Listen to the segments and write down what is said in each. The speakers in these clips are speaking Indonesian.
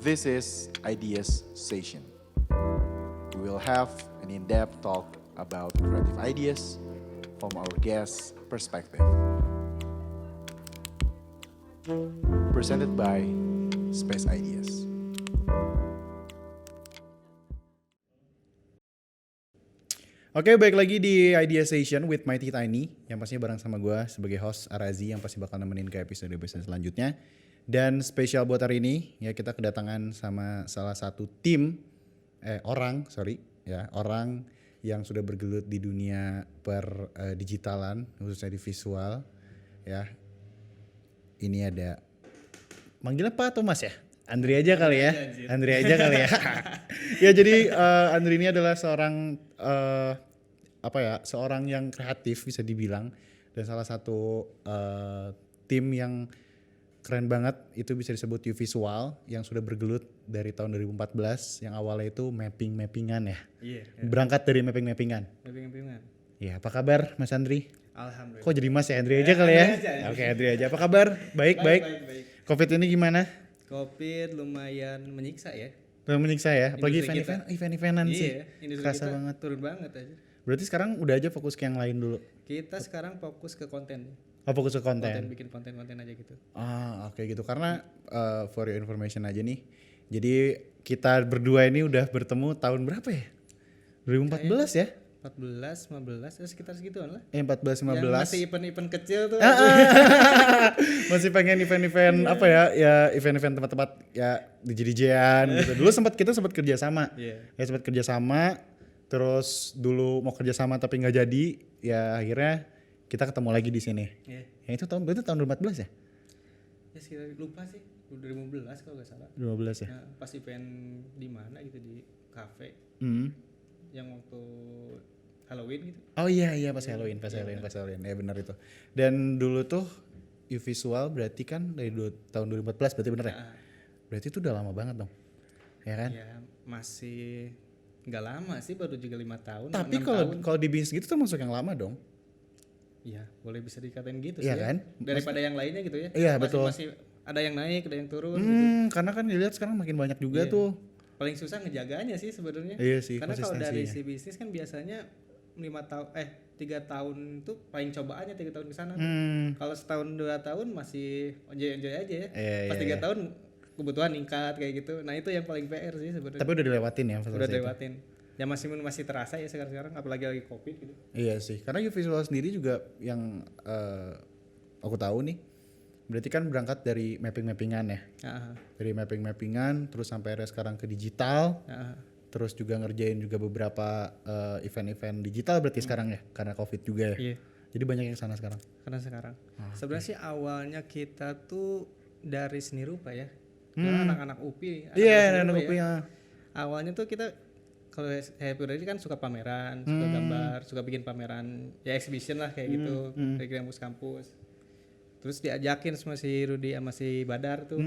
This is Ideas Session. We will have an in-depth talk about creative ideas from our guest's perspective. Presented by Space Ideas. Oke, baik lagi di Idea Session with Mighty Tiny yang pastinya bareng sama gue sebagai host Arazi yang pasti bakal nemenin ke episode-episode selanjutnya. Dan spesial buat hari ini ya kita kedatangan sama salah satu orang yang sudah bergelut di dunia digitalan khususnya di visual ya. Ini ada manggilnya Pak atau Mas ya? Andri aja kali ya. Andri aja kali ya. Ya jadi Andri ini adalah seorang seorang yang kreatif bisa dibilang dan salah satu tim yang keren banget itu bisa disebut U-Visual yang sudah bergelut dari tahun 2014 yang awalnya itu mappingan ya. Iya. Berangkat dari mappingan. Mappingan. Iya, apa kabar Mas Andri? Alhamdulillah. Kok jadi Mas ya? Andri aja kali ya? Oke, Andri aja. Apa kabar? Baik. Covid ini gimana? Covid lumayan menyiksa ya. Menyiksa ya, apalagi Industri event-eventan sih. Iya, industri Kerasa kita banget. turun banget aja. Berarti sekarang udah aja fokus ke yang lain dulu. Kita sekarang fokus ke konten. Oh, fokus ke konten. Bikin konten-konten aja gitu. Oke gitu. Karena for your information aja nih. Jadi kita berdua ini udah bertemu tahun berapa ya? 2014 ya? 14, 15, sekitar segituan lah. 14, 15. Yang masih event-event kecil tuh. Masih pengen event-event apa ya? Ya event-event tempat-tempat ya DJ-an gitu. Dulu kita sempat kerja sama. Iya. Ya sempat kerja sama. Terus dulu mau kerja sama tapi nggak jadi. Ya akhirnya kita ketemu lagi di sini. Iya. Ya itu tahun 2014 ya? Ya sekitar lupa sih. 2015 kalau nggak salah. 2015 ya? Nah, pas event di mana gitu di cafe. Yang waktu Halloween gitu. Oh iya pas Halloween. Ya benar itu. Dan dulu tuh U-Visual berarti kan dari tahun 2014 berarti bener ya? Berarti itu udah lama banget dong. Ya kan? Ya masih nggak lama sih, baru juga 5 tahun. Tapi kalau di bisnis gitu tuh masuk yang lama dong. Iya, boleh bisa dikatain gitu Iya sih. kan? Ya. Daripada yang lainnya gitu ya. Iya, betul. Masih ada yang naik, ada yang turun gitu. Karena kan dilihat sekarang makin banyak juga Iya. tuh. Paling susah ngejaganya sih sebenarnya. Iya sih, Karena kalau dari konsistensinya. si bisnis kan biasanya 3 tahun tuh paling cobaannya 3 tahun ke sana. Kalau setahun 2 tahun masih enjoy aja ya. Pas 3 tahun kebutuhan meningkat kayak gitu. Nah, itu yang paling PR sih sebenarnya. Tapi udah dilewatin ya fase Udah itu. lewatin. Ya masih terasa ya sekarang apalagi lagi Covid gitu. Iya sih, karena U-Visual sendiri juga yang aku tahu nih, berarti kan berangkat dari mappingan ya. Dari mappingan terus sampai akhirnya sekarang ke digital. Terus juga ngerjain juga beberapa event-event digital berarti sekarang ya, karena Covid juga ya. Iya. Jadi banyak yang sana sekarang. Karena sekarang sebenarnya sih awalnya kita tuh dari seni rupa ya. Karena anak-anak UPI. Iya, anak seni rupa UPI ya. Awalnya tuh kita kalau saya pribadi kan suka pameran, suka gambar, suka bikin pameran ya exhibition lah kayak gitu dari kampus-kampus. Terus diajakin sama si Rudi sama si Badar tuh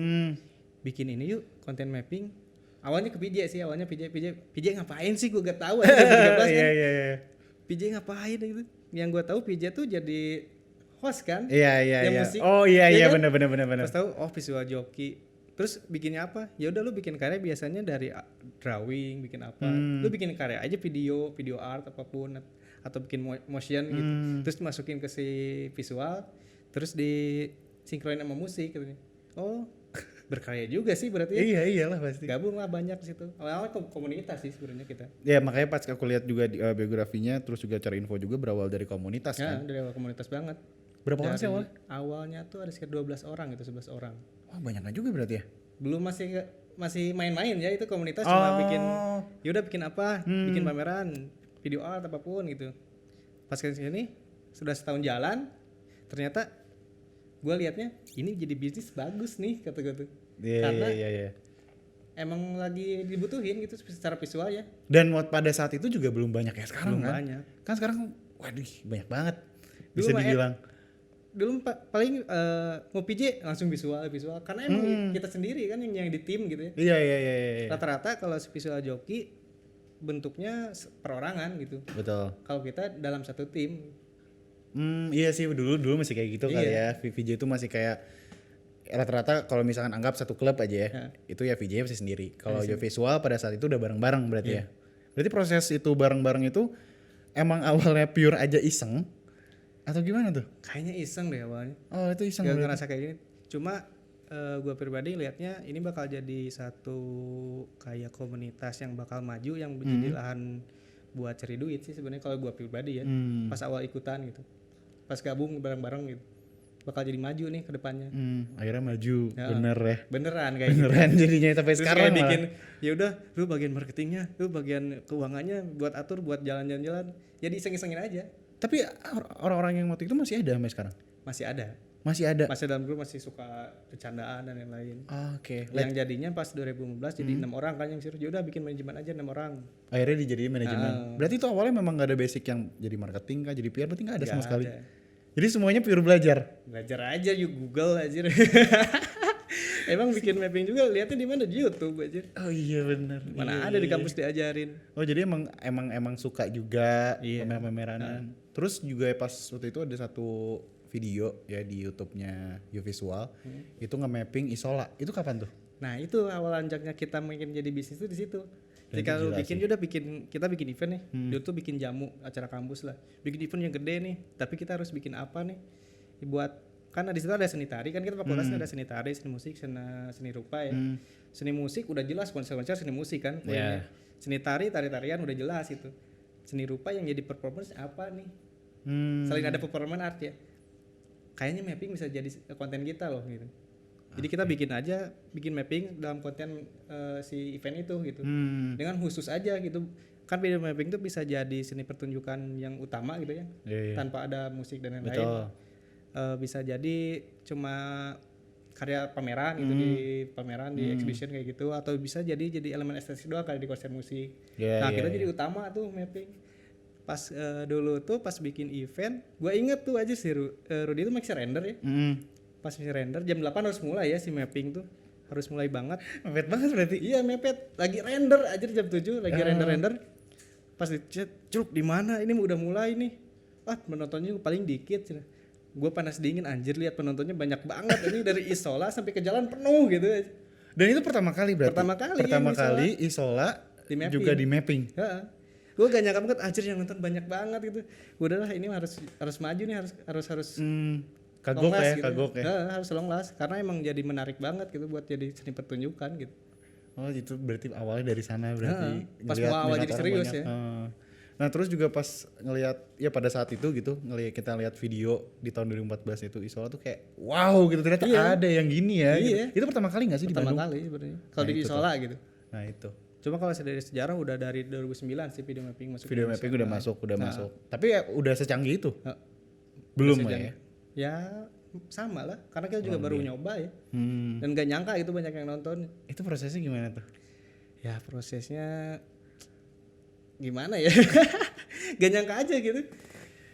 bikin ini yuk konten mapping. Awalnya ke PJ sih, PJ ngapain sih, gue gak tahu aja 2013 kan. Iya. PJ ngapain gitu. Yang gue tahu PJ tuh jadi host kan. Iya. Musik. Oh iya kan? benar. Pas tahu visual joki. Terus bikinnya apa? Ya udah lu bikin karya biasanya dari drawing, bikin apa. Lu bikin karya aja video art apapun atau bikin motion gitu. Terus masukin ke si visual, terus di sinkronin sama musik katanya. Oh, berkarya juga sih berarti ya. Iya iyalah pasti. Gabung lah banyak di situ. Awalnya komunitas sih sebenarnya kita. Ya makanya pas aku lihat juga di biografinya terus juga cari info juga berawal dari komunitas Ya, kan. dari awal komunitas banget. Berapa orang sih awalnya? Awalnya tuh ada sekitar 12 orang gitu, 11 orang. Wah banyak juga berarti ya. Belum masih main-main ya, itu komunitas cuma bikin apa, bikin pameran, video art apapun gitu. Pas kesini sudah setahun jalan, ternyata gue liatnya ini jadi bisnis bagus nih kata gue tuh. Karena emang lagi dibutuhin gitu secara visual ya. Dan pada saat itu juga belum banyak ya sekarang Belum kan? banyak. Kan sekarang waduh banyak banget. Dulu Bisa dibilang. Dulu paling mau PJ langsung visual karena emang kita sendiri kan yang di tim gitu ya. Iya. Rata-rata kalau visual joki bentuknya perorangan gitu. Betul. Kalau kita dalam satu tim. Iya sih dulu masih kayak gitu kali ya. VJ itu masih kayak rata-rata kalau misalkan anggap satu klub aja ya, itu ya VJ pasti sendiri. Kalau visual pada saat itu udah bareng-bareng berarti ya. Berarti proses itu bareng-bareng itu emang awalnya pure aja iseng atau gimana tuh? Kayaknya iseng deh awalnya. Oh itu iseng. Gak ngerasa kayak gini. Cuma gue pribadi liatnya ini bakal jadi satu kayak komunitas yang bakal maju yang jadi lahan buat cari duit sih sebenarnya kalau gue pribadi ya. Pas awal ikutan gitu, pas gabung bareng-bareng gitu, bakal jadi maju nih ke depannya. Akhirnya maju, bener ya. Beneran kayak Beneran gitu. jadinya sampai Terus sekarang kayak bikin malah. ya udah lu bagian marketingnya, lu bagian keuangannya buat atur buat jalan-jalan. Jadi iseng-isengin aja. Tapi orang-orang yang waktu itu masih ada sampai sekarang? Masih ada. Masih ada? Masih dalam grup masih suka bercandaan dan lain-lain. Oke. Yang jadinya pas 2015 jadi 6 orang kan yang suruh ya udah bikin manajemen aja 6 orang. Akhirnya dijadiin manajemen. Berarti itu awalnya memang gak ada basic yang jadi marketing kah, jadi PR berarti gak ada sama sekali. Jadi semuanya pure belajar. Belajar aja yuk Google aja. Emang bikin mapping juga lihatnya di mana di YouTube aja. Oh iya benar. Mana ada di kampus diajarin. Oh jadi emang suka juga pamer-pameranan. Terus juga pas waktu itu ada satu video ya di YouTube-nya YouVisual itu nge-mapping Isola. Itu kapan tuh? Nah, itu awal anjaknya kita mungkin jadi bisnis itu di situ. Ketika lu bikin kita bikin event nih. Dulu tuh bikin jamu acara kampus lah. Bikin event yang gede nih, tapi kita harus bikin apa nih? Buat kan di situ ada seni tari kan kita fakultasnya ada seni tari, seni musik, seni rupa ya. Seni musik udah jelas konser-konser seni musik kan. Seni tari, tari-tarian udah jelas itu. Seni rupa yang jadi performance apa nih? Selain ada performance art ya. Kayaknya mapping bisa jadi konten kita loh gitu. Jadi kita bikin mapping dalam konten si event itu gitu. Dengan khusus aja gitu. Kan video mapping itu bisa jadi seni pertunjukan yang utama gitu ya. Tanpa ada musik dan lain-lain. Bisa jadi cuma karya pameran gitu di pameran di exhibition kayak gitu atau bisa jadi elemen estetik doang kayak di konser musik. Nah, kita jadi utama tuh mapping. Pas dulu tuh pas bikin event, gue inget tuh aja si Rudy tuh masih render ya. Pas masih render jam 8 harus mulai ya si mapping tuh. Harus mulai banget. Mepet banget berarti. Iya mepet, lagi render aja jam 7 lagi render. Pas di chat, "Curug di mana? Ini udah mulai nih." Ah, penontonnya paling dikit. Gue panas dingin anjir lihat penontonnya banyak banget ini dari Isola sampai ke jalan penuh gitu. Dan itu pertama kali berarti. Pertama kali Isola juga di mapping. Gue gak nyangka banget anjir yang nonton banyak banget gitu. Udahlah ini harus maju nih harus kagok ya, gitu. kagok ya. Harus long last karena emang jadi menarik banget gitu buat jadi seni pertunjukan gitu. Oh itu berarti awalnya dari sana berarti. Pas awal jadi serius banyak. Ya. Nah terus juga pas ngelihat ya pada saat itu gitu kita lihat video di tahun 2014 itu Isola tuh kayak wow gitu ternyata ada yang gini ya. Gitu. Itu pertama kali nggak sih di Bandung? Pertama kali sebenarnya. Kalau di Isola gitu. Nah itu. Cuma kalau dari sejarah udah dari 2009 sih video mapping masuk. Video mapping udah masuk. Tapi ya udah secanggih itu? Belum ya? Ya sama lah, karena kita juga baru nyoba ya. Dan gak nyangka itu banyak yang nonton. Itu prosesnya gimana tuh? Ya prosesnya gimana ya? Gak nyangka aja gitu.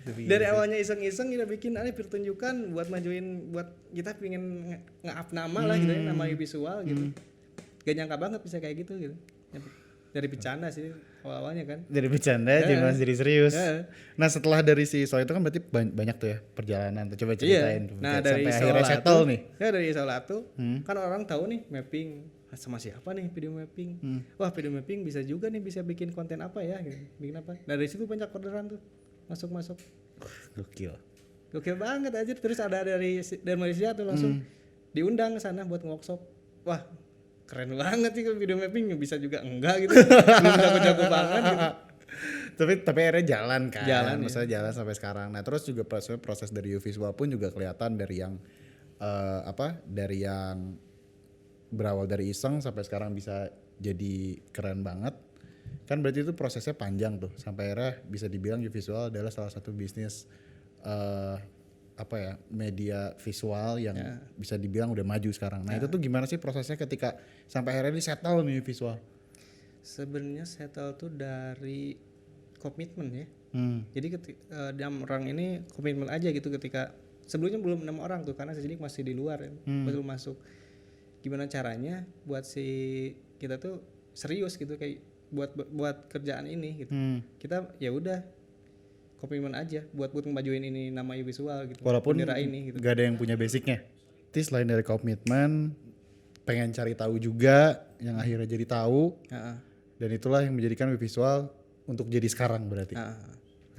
Dari awalnya iseng-iseng kita bikin pertunjukan buat majuin, buat kita pengen nge-up nama lah gitu ya, nama visual gitu. Gak nyangka banget bisa kayak gitu. Dari bercanda sih awal-awalnya kan. Dari bercanda jadi serius. Nah setelah dari si Isola itu kan berarti banyak tuh ya perjalanan tuh, coba ceritain. Nah dari sampai akhirnya settle nih. Ya dari Isola tuh kan orang tahu nih mapping sama siapa nih video mapping. Wah video mapping bisa juga nih, bisa bikin konten apa ya gitu. Bikin apa. Nah dari situ banyak orderan tuh masuk. Gokil banget aja. Terus ada dari Malaysia tuh langsung diundang ke sana buat workshop. Wah keren banget sih video mapping, bisa juga enggak gitu. Belum jago-jago banget gitu. Tapi akhirnya jalan kan. Maksudnya jalan sampai sekarang. Nah, terus juga proses dari YouVisual pun juga kelihatan dari yang dari yang berawal dari iseng sampai sekarang bisa jadi keren banget. Kan berarti itu prosesnya panjang tuh sampai akhirnya bisa dibilang YouVisual adalah salah satu bisnis media visual yang bisa dibilang udah maju sekarang. Nah itu tuh gimana sih prosesnya ketika sampai akhirnya di settle nih visual? Sebenarnya settle tuh dari komitmen ya. Jadi dalam orang ini komitmen aja gitu ketika sebelumnya belum 6 orang tuh karena sejadi masih di luar ya, baru masuk. Gimana caranya buat si kita tuh serius gitu kayak buat kerjaan ini gitu. Kita ya udah komitmen aja buat ngemajuin ini nama visual gitu. Walaupun ini gitu. Gak ada yang punya basicnya. selain dari komitmen, pengen cari tahu juga, yang akhirnya jadi tahu. Dan itulah yang menjadikan visual untuk jadi sekarang berarti.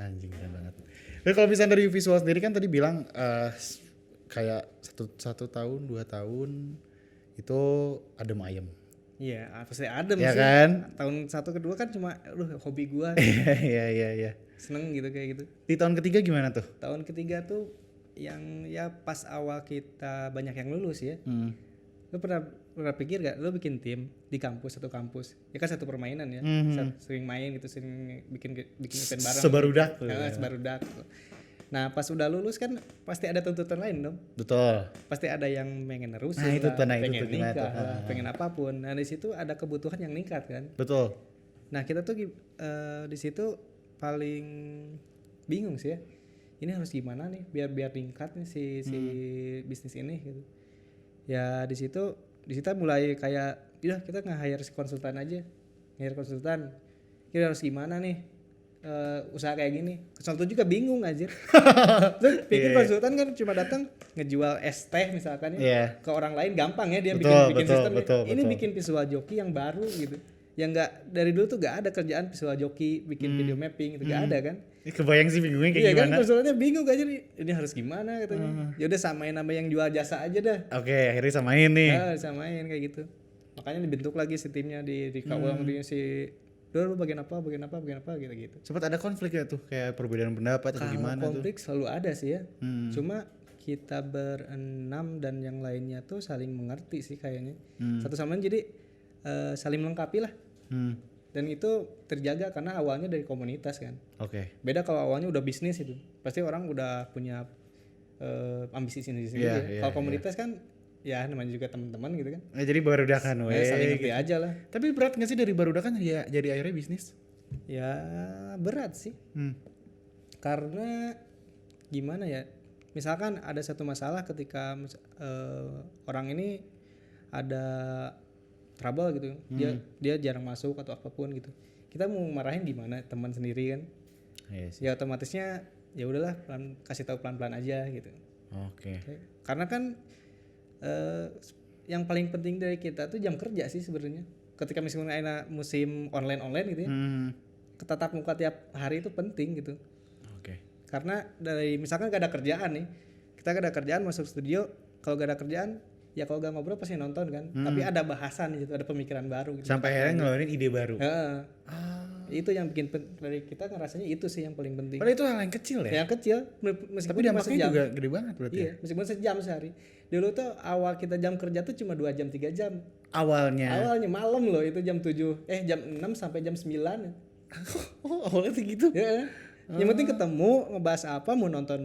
Anjing keren banget. Tapi kalau misalnya dari visual sendiri kan tadi bilang kayak satu tahun 2 tahun itu adem ayem. Iya, pasti adem ya sih. Kan? Tahun 1 kedua kan cuma hobi gua. Iya. Seneng gitu kayak gitu. Di tahun ketiga gimana tuh? Tahun ketiga tuh yang ya pas awal kita banyak yang lulus ya. Lu pernah pikir gak lu bikin tim di satu kampus? Ya kan satu permainan ya. Sering main gitu, sering bikin event bareng. Sebarudak. Sebarudak. Nah pas udah lulus kan pasti ada tuntutan lain dong. Betul. Pasti ada yang pengen nerusin pengen nikah lah, pengen apapun. Nah di situ ada kebutuhan yang meningkat kan. Betul. Nah kita tuh di situ paling bingung sih ya. Ini harus gimana nih biar tingkat nih si bisnis ini gitu. Ya di situ mulai kayak udah kita nge-hire si konsultan aja. Kita harus gimana nih? Usaha kayak gini. Konsultan juga bingung aja. Terus pikir konsultan kan cuma datang ngejual es teh misalkan ya. Ke orang lain gampang ya dia bikin sistem. Ini bikin visual joki yang baru gitu. Yang enggak dari dulu tuh enggak ada kerjaan visual joki, bikin video mapping gitu enggak ada kan. Ini kebayang sih bingungnya kayak gimana. Iya kan konsultannya bingung aja nih. Ini harus gimana katanya. Ya udah samain nama yang jual jasa aja dah. Oke, akhirnya samain nih. Samain kayak gitu. Makanya dibentuk lagi si timnya di ulang si lu bagian apa gitu. Sempat ada konflik ya tuh kayak perbedaan pendapat atau gimana tuh? Konflik selalu ada sih ya. Cuma kita berenam dan yang lainnya tuh saling mengerti sih kayaknya. Satu sama lain jadi saling melengkapi lah. Dan itu terjaga karena awalnya dari komunitas kan. Oke. Beda kalau awalnya udah bisnis itu. Pasti orang udah punya ambisi sendiri. Kalau komunitas kan ya namanya juga teman-teman gitu kan. Jadi barudakan saling ngerti aja lah. Tapi berat gak sih dari barudakan ya jadi akhirnya bisnis? Ya berat sih. Karena gimana ya? Misalkan ada satu masalah ketika orang ini ada trouble gitu. Dia jarang masuk atau apapun gitu. Kita mau marahin gimana teman sendiri kan? Ya otomatisnya ya udahlah kasih tahu pelan-pelan aja gitu. Oke. Karena kan yang paling penting dari kita tuh jam kerja sih sebenarnya. Ketika misalnya musim online gitu ya, tatap muka tiap hari itu penting gitu. Oke. Karena dari misalkan gak ada kerjaan nih, kita gak ada kerjaan masuk studio, kalau gak ada kerjaan, ya kalau gak ngobrol pasti nonton kan. Tapi ada bahasan gitu, ada pemikiran baru. Gitu. Sampai akhirnya ngeluarin ide baru. Itu yang bikin dari kita ngerasanya itu sih yang paling penting. Padahal itu hal yang kecil ya? Yang kecil, meskipun tapi dampaknya juga gede banget berarti. Iya, meskipun sejam sehari. Dulu tuh awal kita jam kerja tuh cuma 2 jam 3 jam. Awalnya malam loh itu jam 6 sampai jam 9. Awalnya tuh gitu. Ya. Yang penting ketemu, ngebahas apa, mau nonton,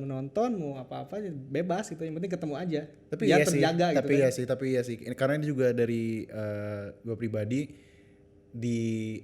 mau apa-apa bebas gitu. Yang penting ketemu aja. Tapi biar iya terjaga sih, gitu. Tapi iya sih. Karena ini juga dari gue pribadi di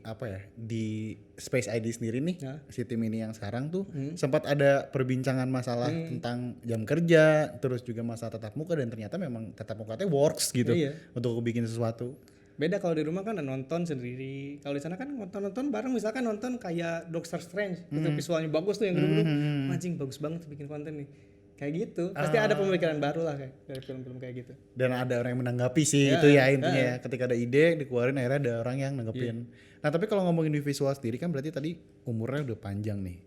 di Space ID sendiri nih, si tim ini yang sekarang tuh sempat ada perbincangan masalah tentang jam kerja, terus juga masalah tatap muka, dan ternyata memang tatap muka works gitu untuk bikin sesuatu. Beda kalau di rumah kan nonton sendiri. Kalau di sana kan nonton bareng, misalkan nonton kayak Doctor Strange, itu visualnya bagus tuh yang dulu anjing bagus banget bikin konten nih. Kayak gitu. Pasti ada pemikiran baru lah kayak dari film-film kayak gitu. Dan ada orang yang menanggapi sih itu ya intinya. Ketika ada ide dikeluarin akhirnya ada orang yang nanggepin. Nah, tapi kalau ngomongin di visual sendiri kan berarti tadi umurnya udah panjang nih.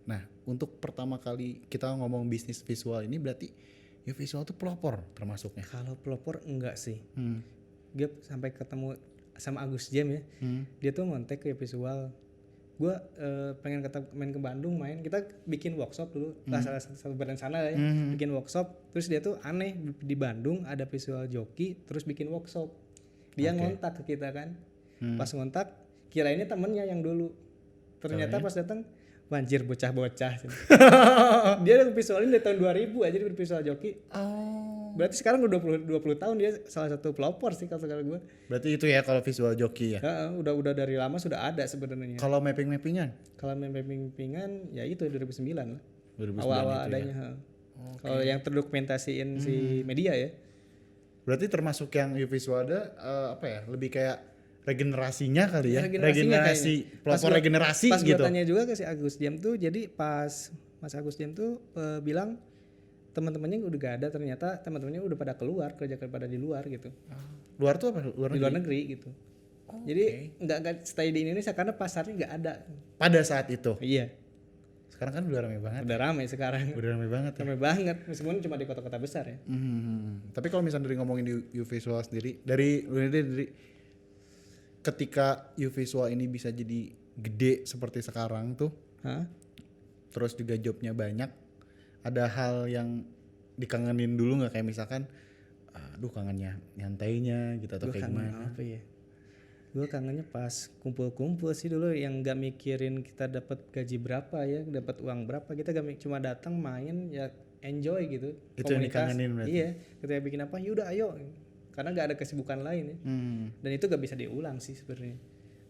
Nah, untuk pertama kali kita ngomong bisnis visual ini berarti ya visual tuh pelopor termasuknya. Kalau pelopor enggak sih. Dia sampai ketemu sama Agus Jam ya. Dia tuh ngontek ke visual. Gue pengen main ke Bandung main, kita bikin workshop dulu lah salah satu brand sana lah ya, bikin workshop. Terus dia tuh aneh di Bandung ada visual joki terus bikin workshop. Dia ngontak ke kita kan, pas ngontak kira ini temennya yang dulu, ternyata pas datang banjir bocah-bocah. Dia udah visualin dari tahun 2000 aja dia visual joki. Berarti sekarang udah 20 tahun dia salah satu pelopor sih kalau gue. Berarti itu ya kalau visual joki ya. Udah dari lama sudah ada sebenarnya. Kalau mappingan? Kalau mappingan ya itu 2009 lah. 2009 awal itu adanya. Ya. Kalau yang terdokumentasiin si media ya. Berarti termasuk yang visual ada lebih kayak regenerasinya kali ya. Regenerasi pelopor regenerasi pas gitu. Pas gue tanya juga ke si Agus Jam tuh, jadi pas Mas Agus Jam tuh bilang teman-temannya udah gak ada, ternyata teman-temannya udah pada keluar kerja pada di luar gitu. Luar tuh apa? Di luar negeri gitu. Jadi nggak stay di Indonesia karena pasarnya nggak ada. Pada saat itu. Iya. Sekarang kan udah ramai banget. Udah ramai sekarang. Udah ramai banget. Ramai banget meskipun cuma di kota-kota besar ya. Tapi kalau misalnya dari ngomongin U-Visual sendiri, dari ketika U-Visual ini bisa jadi gede seperti sekarang tuh, terus juga jobnya banyak, ada hal yang dikangenin dulu nggak, kayak misalkan, aduh kangennya nyantainya gitu atau kayak gimana? Apa ya? Gue kangennya pas kumpul-kumpul sih dulu yang nggak mikirin kita dapat gaji berapa ya, dapat uang berapa, kita cuma datang main ya enjoy gitu. Itu yang dikangenin berarti? Iya, ketika bikin apa, yaudah ayo, karena nggak ada kesibukan lain ya. Dan itu gak bisa diulang sih sebenarnya.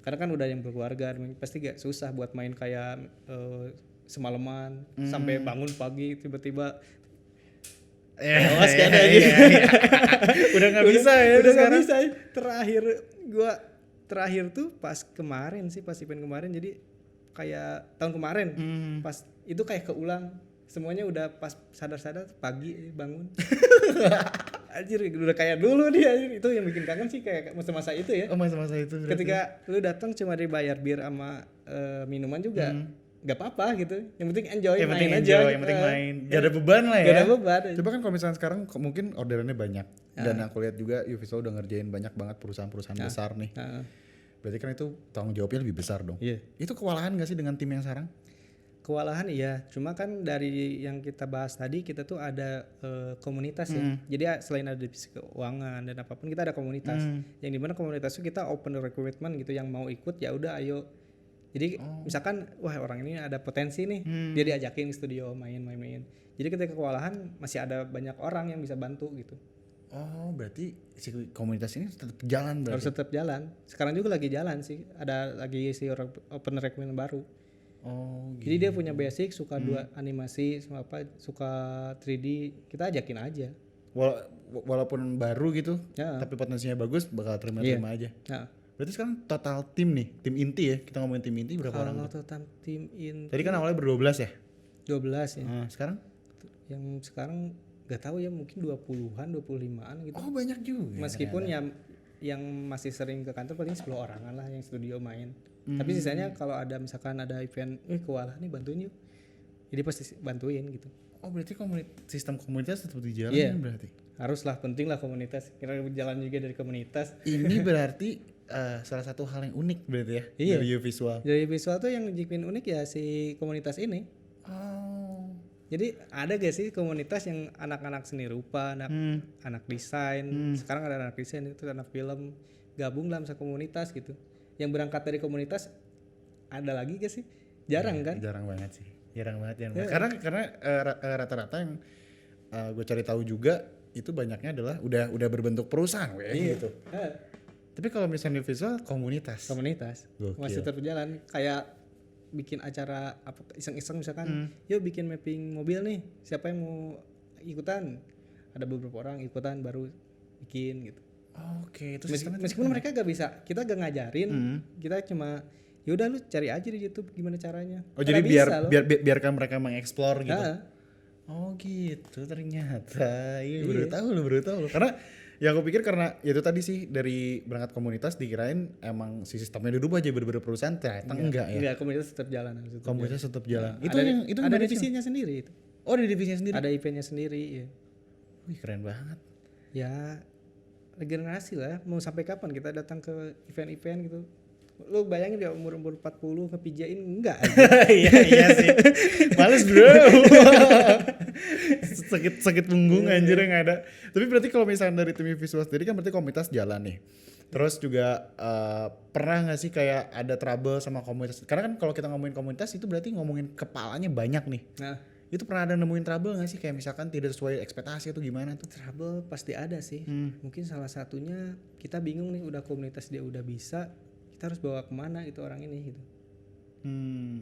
Karena kan udah yang berkeluarga, pasti gak susah buat main kayak semalaman sampai bangun pagi tiba-tiba tewas kan aja. Udah nggak bisa ya. Udah nggak bisa. Terakhir tuh pas kemarin sih, pas event kemarin, jadi kayak tahun kemarin pas itu kayak keulang. Semuanya udah pas sadar-sadar pagi bangun. Anjir udah kayak dulu dia, itu yang bikin kangen sih kayak masa-masa itu ya. Oh, masa-masa itu berarti. Ketika lu datang cuma dibayar bir sama minuman juga nggak apa-apa gitu. Yang penting enjoy, yang main penting aja. Yang penting main. Gak ada beban lah ya. Gak ada beban. Coba kan kalau misalnya sekarang mungkin orderannya banyak. Dan aku lihat juga U-Visual udah ngerjain banyak banget perusahaan-perusahaan besar nih. Berarti kan itu tanggung jawabnya lebih besar dong. Iya. Itu kewalahan gak sih dengan tim yang sekarang? Kewalahan iya, cuma kan dari yang kita bahas tadi kita tuh ada komunitas ya. Jadi selain ada divisi keuangan dan apapun kita ada komunitas. Yang dimana komunitas itu kita open recruitment gitu, yang mau ikut ya udah ayo. Jadi misalkan wah orang ini ada potensi nih, dia diajakin ke studio main. Jadi ketika kewalahan masih ada banyak orang yang bisa bantu gitu. Oh berarti si komunitas ini tetap jalan berarti? Harus tetap jalan. Sekarang juga lagi jalan sih, ada lagi si open recruitment baru. Oh gitu. Jadi dia punya basic, suka dua animasi, suka 3D, kita ajakin aja. Walaupun baru gitu, tapi potensinya bagus, bakal terima-terima aja. Berarti sekarang total tim nih, tim inti ya, kita ngomongin tim inti berapa orang? Kalau total tim inti. Tadi kan awalnya ber-12 ya? 12 ya. Sekarang? Yang sekarang gak tahu ya, mungkin 20-an, 25-an gitu. Oh banyak juga. Meskipun yang masih sering ke kantor paling 10 orangan lah yang studio main. Tapi sisanya kalau ada misalkan ada event, kewalahan nih bantuin yuk. Jadi pasti bantuin gitu. Oh berarti sistem komunitas tetap dijalankan berarti? Haruslah, penting lah komunitas. Kira jalan juga dari komunitas. Ini berarti salah satu hal yang unik berarti ya dari U-Visual. Dari visual tuh yang bikin unik ya si komunitas ini. Oh. Jadi ada gak sih komunitas yang anak-anak seni rupa, anak desain, sekarang ada anak desain, itu anak film, gabung dalam satu komunitas gitu. Yang berangkat dari komunitas ada lagi gak sih? Jarang kan? Jarang banget sih. Jarang banget. Karena rata-rata yang gue cari tahu juga itu banyaknya adalah udah berbentuk perusahaan gitu. Tapi kalau misalnya visual komunitas masih tetap jalan. Kayak bikin acara apa iseng-iseng misalkan, yuk bikin mapping mobil nih, siapa yang mau ikutan? Ada beberapa orang ikutan baru bikin gitu. Oke, itu meskipun mereka gak bisa, kita gak ngajarin, kita cuma yaudah lu cari aja di YouTube gimana caranya. Oh jadi biarkan mereka mengeksplor gitu. Oh gitu ternyata. Iya. Baru tahu loh. Karena ya aku pikir karena itu tadi sih dari berangkat komunitas dikirain emang si sistemnya dirubah aja bener-bener perusahaan, ternyata enggak ya. Enggak, komunitas tetap jalan. Komunitas tetap jalan. Itu ada divisinya sendiri itu. Oh, ada divisinya sendiri. Ada eventnya sendiri ya. Wih, keren banget. Ya regenerasi lah, mau sampai kapan kita datang ke event-event gitu. Lu bayangin ya umur 40 ngepijain enggak? Iya sih. Males bro. sakit punggung anjir yang ada. Tapi berarti kalau misalnya dari tim visual sendiri kan berarti komunitas jalan nih. Terus juga pernah gak sih kayak ada trouble sama komunitas? Karena kan kalau kita ngomongin komunitas itu berarti ngomongin kepalanya banyak nih. Nah, itu pernah ada nemuin trouble gak sih? Kayak misalkan tidak sesuai ekspektasi atau gimana tuh? Trouble pasti ada sih. Mungkin salah satunya kita bingung nih, udah komunitas dia udah bisa, kita harus bawa kemana itu orang ini gitu.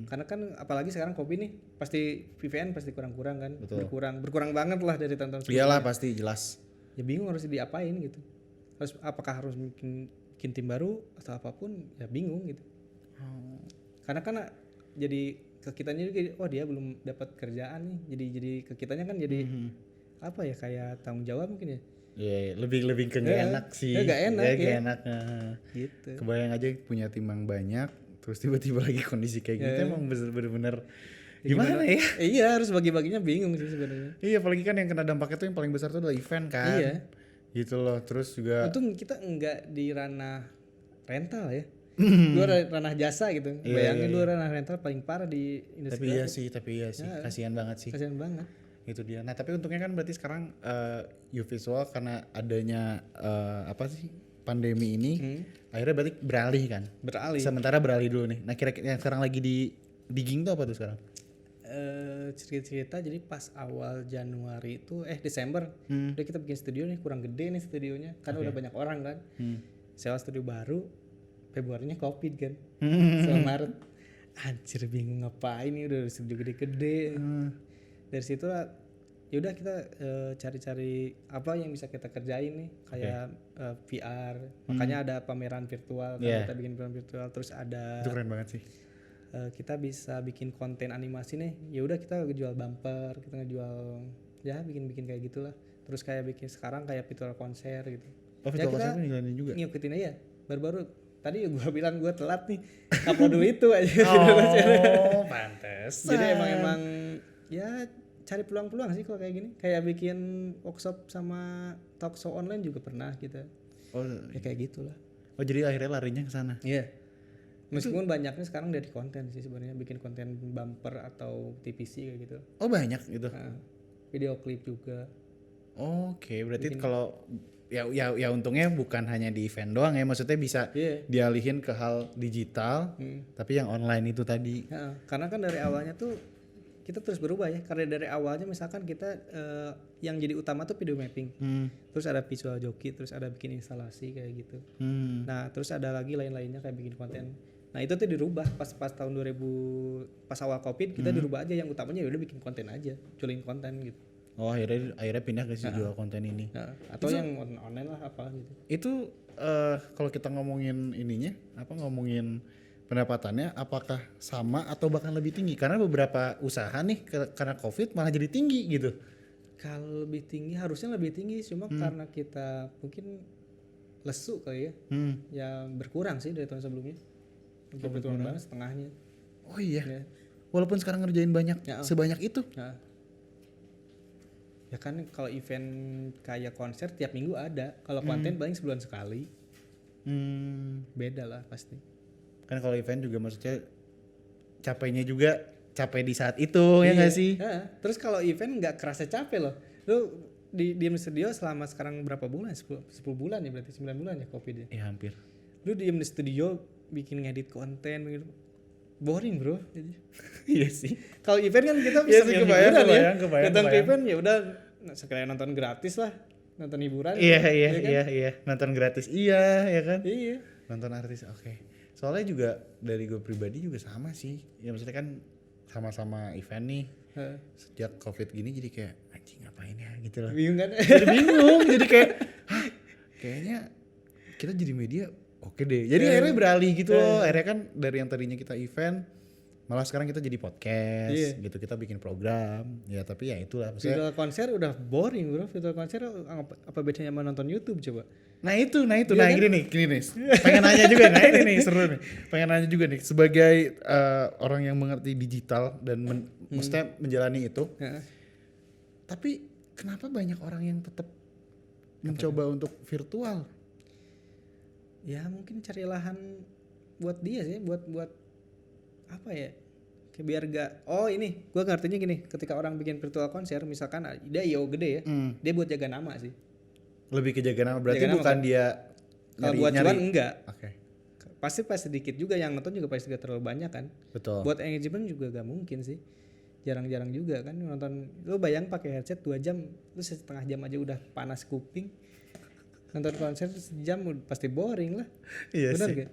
Karena kan apalagi sekarang COVID nih, pasti VVN pasti kurang-kurang kan. Betul. Berkurang banget lah dari tahun-tahun sebelumnya. Iyalah pasti jelas. Ya bingung harus diapain gitu. Apakah harus bikin tim baru atau apapun, ya bingung gitu. Karena kan jadi ke kitanya juga, oh dia belum dapat kerjaan nih, jadi ke kitanya kan jadi apa ya, kayak tanggung jawab mungkin ya. Iya, lebih ke nggak enak sih. Nggak enak ya. ya. Nggak enak. Gitu. Kebayang aja punya timbang banyak, terus tiba-tiba lagi kondisi kayak gitu emang bener-bener gimana ya? Iya, harus bagi-baginya bingung sih sebenarnya. Iya, apalagi kan yang kena dampaknya tuh yang paling besar tuh adalah event kan. Iya. Gitu loh, terus juga. Untung kita enggak di ranah rental ya. Lu ranah jasa gitu. Bayangin lu ranah rental paling parah di industri. Tapi iya sih, kasihan banget sih. Kasihan banget. Itu dia. Nah tapi untungnya kan berarti sekarang Uvisual karena adanya apa sih pandemi ini akhirnya berarti beralih kan. Beralih. Sementara beralih dulu nih. Nah kira-kira yang sekarang lagi di digging tuh apa tuh sekarang? Cerita jadi pas awal Januari itu Desember udah kita bikin studio nih, kurang gede nih studionya karena udah banyak orang kan. Sewa studio baru, Februarinya Covid kan. Sama Maret anjir bingung ngapain nih, udah studio gede-gede. Dari situ lah yaudah kita cari-cari apa yang bisa kita kerjain nih, kayak VR. Makanya ada pameran virtual kan, kita bikin pameran virtual. Terus ada Itu keren banget sih. kita bisa bikin konten animasi nih. Ya udah kita ngejual bumper, kita ngejual ya bikin kayak gitulah. Terus kayak bikin sekarang kayak virtual konser gitu. Oh, virtual konser ngikutin juga. Ngikutin aja. Baru-baru tadi gua bilang gua telat nih. Upload dulu itu aja. Oh, pantes. Jadi emang ya cari peluang-peluang sih kalau kayak gini. Kayak bikin workshop sama talk show online juga pernah kita. Oh, ya kayak gitulah. Oh jadi akhirnya larinya ke sana. Iya. Meskipun banyaknya sekarang dari konten sih sebenarnya, bikin konten bumper atau TPC kayak gitu. Oh banyak gitu. Nah, video klip juga. Oke, berarti kalau ya untungnya bukan hanya di event doang ya, maksudnya bisa dialihin ke hal digital, tapi yang online itu tadi. Ya, karena kan dari awalnya tuh kita terus berubah ya, karena dari awalnya misalkan kita yang jadi utama tuh video mapping, terus ada visual joki, terus ada bikin instalasi kayak gitu. Nah terus ada lagi lain-lainnya kayak bikin konten. Nah itu tuh dirubah pas tahun 2000, pas awal Covid kita dirubah aja, yang utamanya ya udah bikin konten aja, culin konten gitu. Oh akhirnya pindah ke jual konten ini. Atau itu, yang online lah apa gitu. Itu kalau kita ngomongin ininya, ngomongin pendapatannya apakah sama atau bahkan lebih tinggi? Karena beberapa usaha nih karena Covid malah jadi tinggi gitu. Kalau lebih tinggi harusnya lebih tinggi, cuma karena kita mungkin lesu kali ya. Ya berkurang sih dari tahun sebelumnya. Berkurang banget setengahnya. Oh iya. Ya. Walaupun sekarang ngerjain banyak sebanyak itu. Ya kan kalau event kayak konser tiap minggu ada. Kalau konten paling sebulan sekali. Beda lah pasti. Kan kalau event juga maksudnya capeknya juga capek di saat itu ya nggak sih? Terus kalau event nggak kerasa capek loh. Lu diem studio selama sekarang berapa bulan? 10 bulan ya berarti, 9 bulan ya Covid ya? Iya hampir. Lu diem di studio bikin ngedit konten gitu. Boring bro. Iya sih. Kalau event kan kita bisa kebayang, datang ke event ya udah sekalian nonton gratis lah, nonton hiburan. Iya. Nonton gratis ya kan? Iya. Nonton artis oke. Soalnya juga dari gue pribadi juga sama sih. Ya maksudnya kan sama-sama event nih. Sejak Covid gini jadi kayak anjing ngapain ya gitu loh. Bingung kan? Jadi bingung, jadi kayak kayaknya kita jadi media oke deh. Jadi akhirnya beralih gitu loh. Akhirnya kan dari yang tadinya kita event malah sekarang kita jadi podcast gitu, kita bikin program. Ya tapi ya itulah maksudnya. Virtual konser udah boring bro. Virtual konser apa bedanya sama nonton YouTube coba? Nah itu. Nah kan? gini nih. Pengen nanya juga, nah ini nih seru nih. Pengen nanya juga nih sebagai orang yang mengerti digital dan maksudnya menjalani itu. Tapi kenapa banyak orang yang tetap mencoba untuk virtual? Ya mungkin cari lahan buat dia sih, buat apa ya? Kayak biar gak, ini gue ngertinya gini, ketika orang bikin virtual konser misalkan dia IO gede ya, dia buat jaga nama sih. Lebih ke jaga nama, berarti jaga bukan nama, dia kalau buat cuan enggak. Oke. Pasti sedikit juga yang nonton, juga pasti gak terlalu banyak kan. Betul. Buat engagement juga gak mungkin sih. Jarang-jarang juga kan nonton. Lu bayang pakai headset 2 jam, lu setengah jam aja udah panas kuping. Nonton konser sejam pasti boring lah. Iya. Bener sih. gak?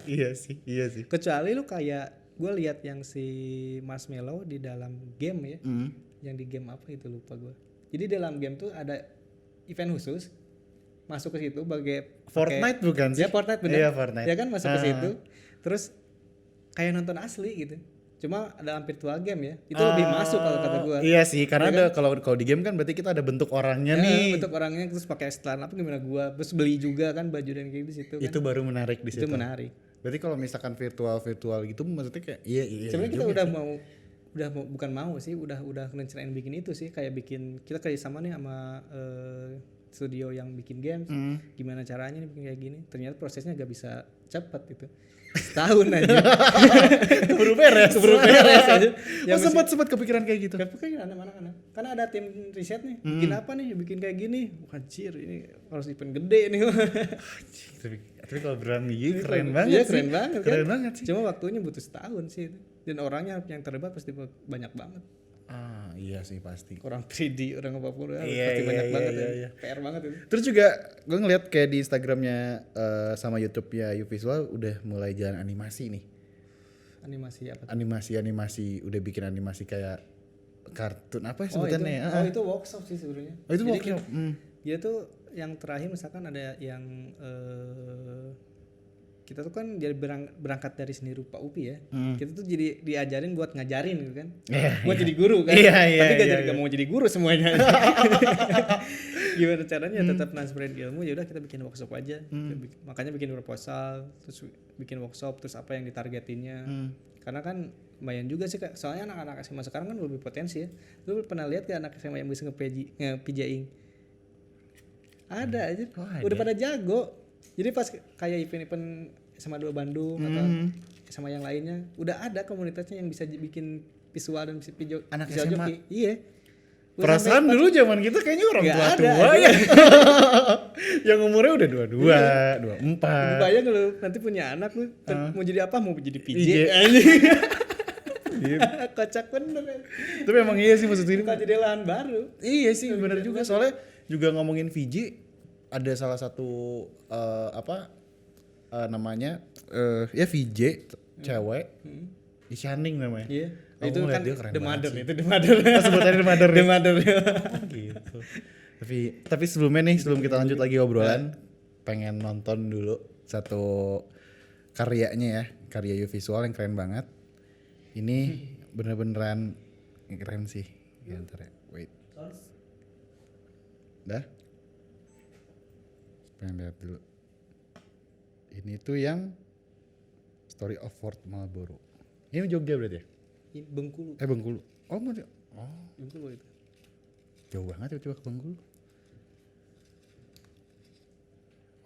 Iya sih. Kecuali lu kayak gue lihat yang si Marshmello di dalam game ya. Yang di game apa itu lupa gue. Jadi dalam game tuh ada event khusus, masuk ke situ Fortnite bukan sih? Ya Fortnite bener. Iya Fortnite. Ya kan masuk ke situ, terus kayak nonton asli gitu. Cuma dalam virtual game ya, itu lebih masuk kalau kata gua. Iya sih, karena ada kalau di game kan berarti kita ada bentuk orangnya nih. Bentuk orangnya terus pakai setelan apa gimana gua, terus beli juga kan baju dan kayak di situ kan. Itu baru menarik di situ. Itu menarik. Berarti kalau misalkan virtual gitu maksudnya kayak iya. Sebenarnya kita udah mau bukan mau sih, udah rencanain bikin itu sih, kayak bikin kita kerja sama nih sama studio yang bikin games. Gimana caranya nih bikin kayak gini. Ternyata prosesnya gak bisa cepat gitu. Setahun aja. Keburu beres aja. Ya, sempat kepikiran kayak gitu. Kepikiran mana karena ada tim riset nih, bikin apa nih, bikin kayak gini. Anjir, ini harus event gede nih. tapi kalau berani gitu keren banget Iya, sih. Keren banget kan? sih. Cuma waktunya butuh setahun sih. Dan orangnya yang terlibat pasti banyak banget. Iya sih pasti. Orang 3D, orang apapun Iya, pasti banyak banget iya. ya. PR banget itu. Terus juga gue ngeliat kayak di Instagramnya sama YouTube-nya Uvisual udah mulai jalan animasi nih. Animasi apa? Animasi udah bikin animasi kayak kartun apa ya sebutannya ya? Itu workshop sih sebenarnya. Oh itu Jadi workshop. Dia tuh yang terakhir misalkan ada yang kita tuh kan jadi berangkat dari seni rupa UPI ya. Kita tuh jadi diajarin buat ngajarin gitu kan. Buat jadi guru kan. Tapi gak mau jadi guru semuanya. Gimana caranya tetap transferin ilmu, ya udah kita bikin workshop aja. Makanya bikin proposal, terus bikin workshop, terus apa yang ditargetinnya. Karena kan lumayan juga sih Kak. Soalnya anak-anak SMA sekarang kan lebih potensi ya. Lu pernah lihat anak SMA yang bisa nge-PJ-ing? Ada aja. Udah pada jago. Jadi pas kayak event-event SMA 2 Bandung atau sama yang lainnya, udah ada komunitasnya yang bisa bikin visual dan bisa anak visual SMA. joki. Iya. Perasaan dulu zaman kita kayaknya orang tua ya. Yang umurnya udah 22, 24. Bayang lu nanti punya anak lu mau jadi apa? Mau jadi PJ. Kocak bener ya. Tapi emang iya sih maksudnya. Bukan jadi lahan baru. Iya sih bener juga. Soalnya juga ngomongin VJ, ada salah satu namanya ya VJ cewek Ishaning namanya. Iya. Itu kan The Mother. Sebutannya The Mother. The Mother. Gitu. Tapi sebelumnya nih, sebelum kita lanjut lagi obrolan, pengen nonton dulu satu karyanya ya, karya Uvisual yang keren banget. Ini bener-beneran keren sih. Ya, ntar ya. Wait. Dah? Pengen lihat dulu. Ini tuh yang Story of Fort Marlboro. Ini Jogja berarti ya? Bengkulu. Bengkulu. Oh, Bengkulu itu. jauh banget ya coba ke Bengkulu.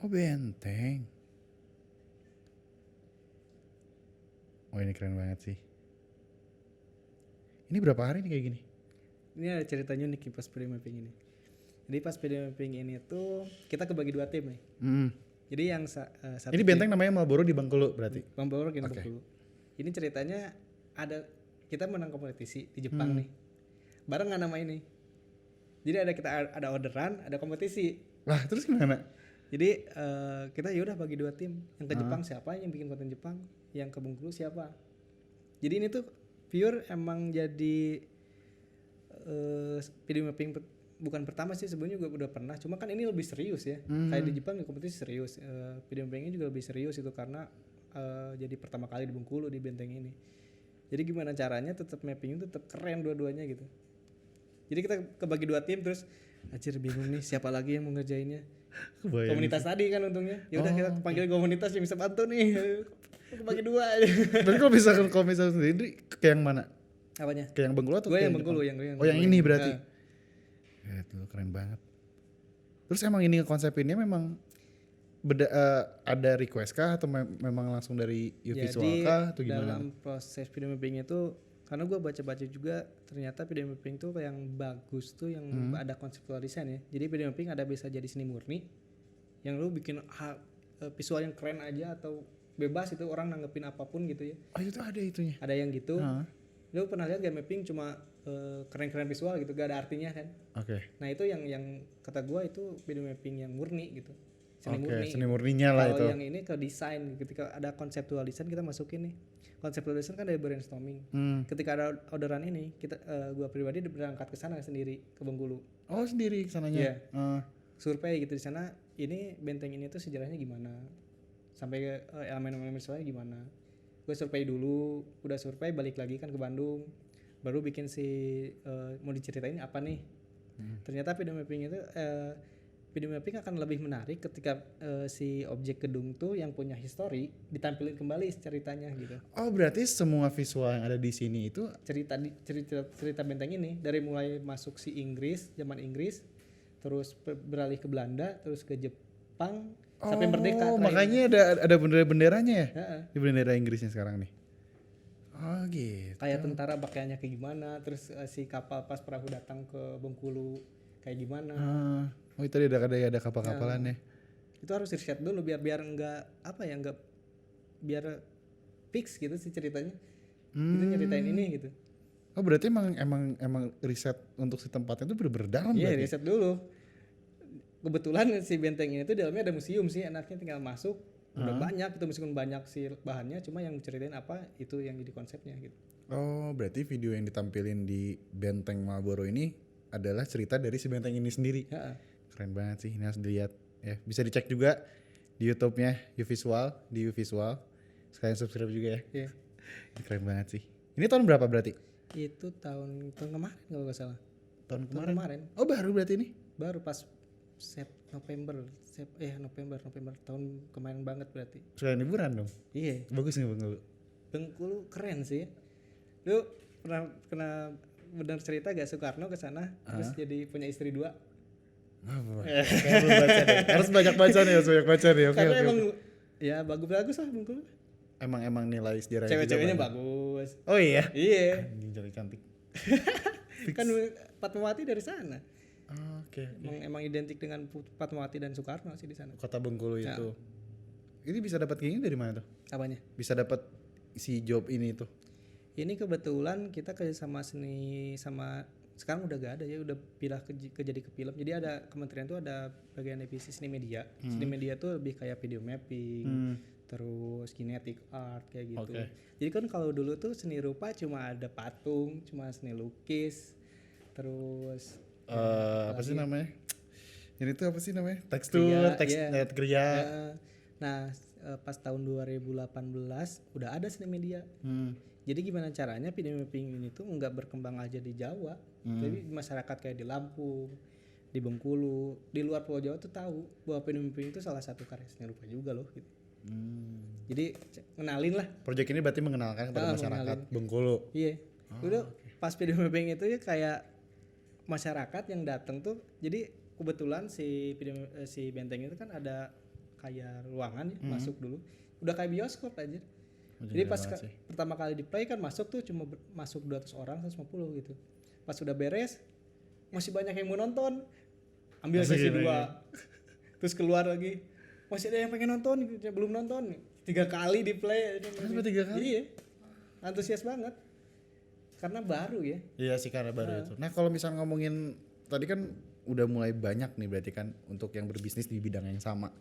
Oh, Benteng. Oh, ini keren banget sih. Ini berapa hari nih kayak gini? Ini ada ceritanya unik pas video mapping ini. Jadi pas video mapping ini tuh kita kebagi 2 tim nih. Jadi yang satu ini Benteng namanya Marlboro di Bengkulu berarti? Marlboro di Bengkulu. Ini ceritanya ada kita menang kompetisi di Jepang nih. Barengan nama ini. Jadi ada orderan, ada kompetisi. Lah, terus gimana? Jadi kita yaudah bagi 2 tim. Yang ke Jepang siapa yang bikin konten Jepang, yang ke Bengkulu siapa. Jadi ini tuh pure emang jadi video mapping bukan pertama sih, sebelumnya juga udah pernah, cuma kan ini lebih serius ya. Kayak di Jepang ya kompetisi serius, video mappingnya juga lebih serius itu karena jadi pertama kali di Bengkulu di Benteng ini. Jadi gimana caranya tetap mappingnya tetap keren dua-duanya gitu. Jadi kita kebagi 2 tim, terus anjir bingung nih siapa lagi yang mau ngerjainnya. Komunitas tadi kan untungnya. Ya udah kita panggil komunitas yang bisa bantu nih. Kebagi 2 aja. Berarti kalau misalkan sendiri ke yang mana? Apanya? Ke yang Bengkulu atau gue ke yang Bengkulu, yang ini berarti. Ya itu keren banget. Terus emang ini konsepinnya memang ada request kah atau memang langsung dari Uvisual kah atau gimana? Dalam proses video mapping itu, karena gue baca-baca juga ternyata video mapping tuh yang bagus tuh yang ada conceptual design ya. Jadi video mapping ada bisa jadi seni murni yang lu bikin visual yang keren aja atau bebas itu orang nanggepin apapun gitu ya. Oh itu ada itunya. Ada yang gitu. Lu pernah lihat gak mapping cuma keren-keren visual gitu, gak ada artinya kan? Oke. Nah itu yang kata gue itu video mapping yang murni gitu. Seni murninya lah itu. Kalau yang ini ke desain, ketika ada konseptual desain kita masukin nih. Konseptual desain kan dari brainstorming. Ketika ada orderan ini, kita gua pribadi berangkat ke sana sendiri ke Bengkulu. Oh sendiri kesananya? Iya. Survei gitu di sana. Ini benteng ini tuh sejarahnya gimana? Sampai ke elemen-elemen visualnya gimana? gue survei dulu, udah survei balik lagi kan ke Bandung, baru bikin mau diceritain apa nih. Ternyata video mapping akan lebih menarik ketika si objek gedung tuh yang punya histori ditampilkan kembali ceritanya gitu. Oh, berarti semua visual yang ada di sini itu Cerita benteng ini dari mulai masuk si Inggris, zaman Inggris, terus beralih ke Belanda, terus ke Jepang sampai merdeka. Oh, makanya ada bendera-benderanya ya? Heeh. Di bendera Inggrisnya sekarang nih. Oh, gitu. Kayak tentara pakaiannya kayak gimana, terus si kapal pas perahu datang ke Bengkulu kayak gimana. Oh, itu ada kapal-kapalannya. Itu harus riset dulu biar enggak biar fix gitu sih ceritanya. Itu nyeritain ini gitu. Oh, berarti emang riset untuk si tempatnya itu bener-bener dalam Iya, berarti. riset dulu. Kebetulan si benteng ini tuh di dalamnya ada museum sih, enaknya tinggal masuk. Udah banyak itu meskipun banyak sih bahannya, cuma yang ceritain apa itu yang jadi konsepnya gitu. Oh, berarti video yang ditampilin di Benteng Marlboro ini adalah cerita dari si benteng ini sendiri. Heeh. Keren banget sih, ini harus dilihat. Ya, bisa dicek juga di YouTube-nya Uvisual, di Uvisual. Sekalian subscribe juga ya. Iya. Ini keren banget sih. Ini tahun berapa berarti? Itu tahun kemarin kalau nggak salah. Tahun Tahun kemarin. Oh, baru berarti ini? Baru pas November tahun kemarin banget berarti. Sekalian liburan dong. Iya. Bagus nih Bengkulu. Bengkulu keren sih. Lu pernah benar cerita gak Soekarno ke sana terus jadi punya istri 2? Harus banyak baca nih, Oke, Karena oke, emang oke. ya bagus lah Bengkulu. Emang nilai sejarah Cewek-ceweknya bagus. Oh iya. Iya. Anjing cantik. Kan Fatmawati dari sana. Oke. Emang identik dengan Fatmawati dan Soekarno sih di sana. Kota Bengkulu Ya. itu. Ini bisa dapat gini dari mana tuh? Apanya? Bisa dapat si job ini tuh. Ini kebetulan kita kerja sama sekarang udah gak ada ya, udah pindah jadi ke film. Jadi ada kementerian tuh ada bagian divisi seni media. Seni media tuh lebih kayak video mapping, terus kinetic art kayak gitu. Oke. Jadi kan kalau dulu tuh seni rupa cuma ada patung, cuma seni lukis, terus Apa sih namanya? Ini tuh apa sih namanya? Tekstur, iya. kerja. Nah, pas tahun 2018 udah ada seni media. Jadi gimana caranya video mapping ini tuh nggak berkembang aja di Jawa, tapi di masyarakat kayak di Lampung, di Bengkulu, di luar Pulau Jawa tuh tahu bahwa video mapping itu salah satu karya seni rupa juga loh. Gitu. Jadi kenalin lah. Proyek ini berarti mengenalkan kepada masyarakat Bengkulu. Iya. Udah pas video mapping itu ya kayak masyarakat yang datang tuh, jadi kebetulan si benteng itu kan ada kayak ruangan ya, masuk dulu. Udah kayak bioskop aja. Jadi pas pertama kali di play kan masuk tuh cuma masuk 200 orang 150 gitu. Pas udah beres masih banyak yang mau nonton. Ambil sesi 2. Terus keluar lagi. Masih ada yang pengen nonton, belum nonton. 3 kali di play. Sampai 3 kali? Iya. Antusias banget. Karena baru ya. Iya sih, karena baru itu. Nah, kalau misalnya ngomongin tadi kan udah mulai banyak nih berarti kan untuk yang berbisnis di bidang yang sama.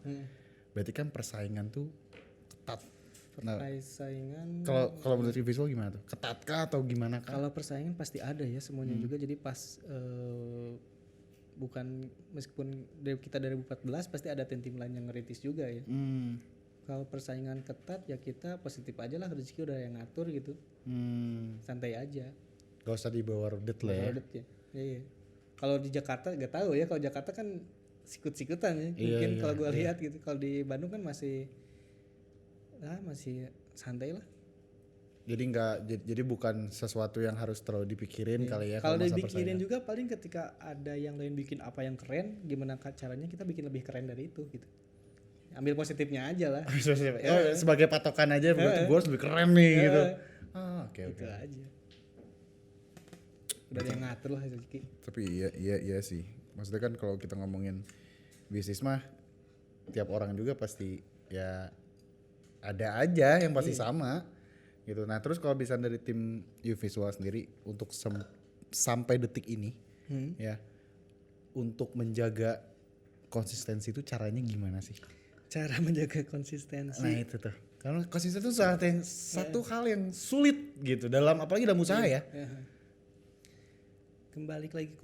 Berarti kan persaingan tuh ketat. Persaingan Kalau menurut visual gimana tuh? Ketat kah atau gimana kah? kalau persaingan pasti ada ya semuanya juga. Jadi pas bukan meskipun kita dari 2014 pasti ada tim lain yang ngerintis juga ya. Kalau persaingan ketat ya kita positif aja lah, rezeki udah yang ngatur gitu. Santai aja. Gak usah dibawa rudet lah ya. Rudet ya. Iya. Kalau di Jakarta gak tahu ya, kalau Jakarta kan sikut-sikutan ya. Mungkin kalau gue lihat gitu. Kalau di Bandung kan masih santai lah. Jadi bukan sesuatu yang harus terlalu dipikirin kali ya. Kalau dipikirin juga paling ketika ada yang lain bikin apa yang keren, gimana caranya kita bikin lebih keren dari itu gitu. Ambil positifnya aja lah. Sebagai patokan aja berarti gue harus lebih keren nih gitu. Oke. Gitu aja. Udah ada yang ngatur lah rezeki. Tapi iya sih. Maksudnya kan kalau kita ngomongin bisnis mah tiap orang juga pasti ya ada aja yang pasti sama gitu. Nah, terus kalau bisa dari tim Uvisual sendiri untuk sampai detik ini ya, untuk menjaga konsistensi itu caranya gimana sih? Cara menjaga konsistensi. Nah, itu tuh. Karena konsistensi itu satu hal yang sulit gitu dalam apalagi dalam usaha ya. Kembali lagi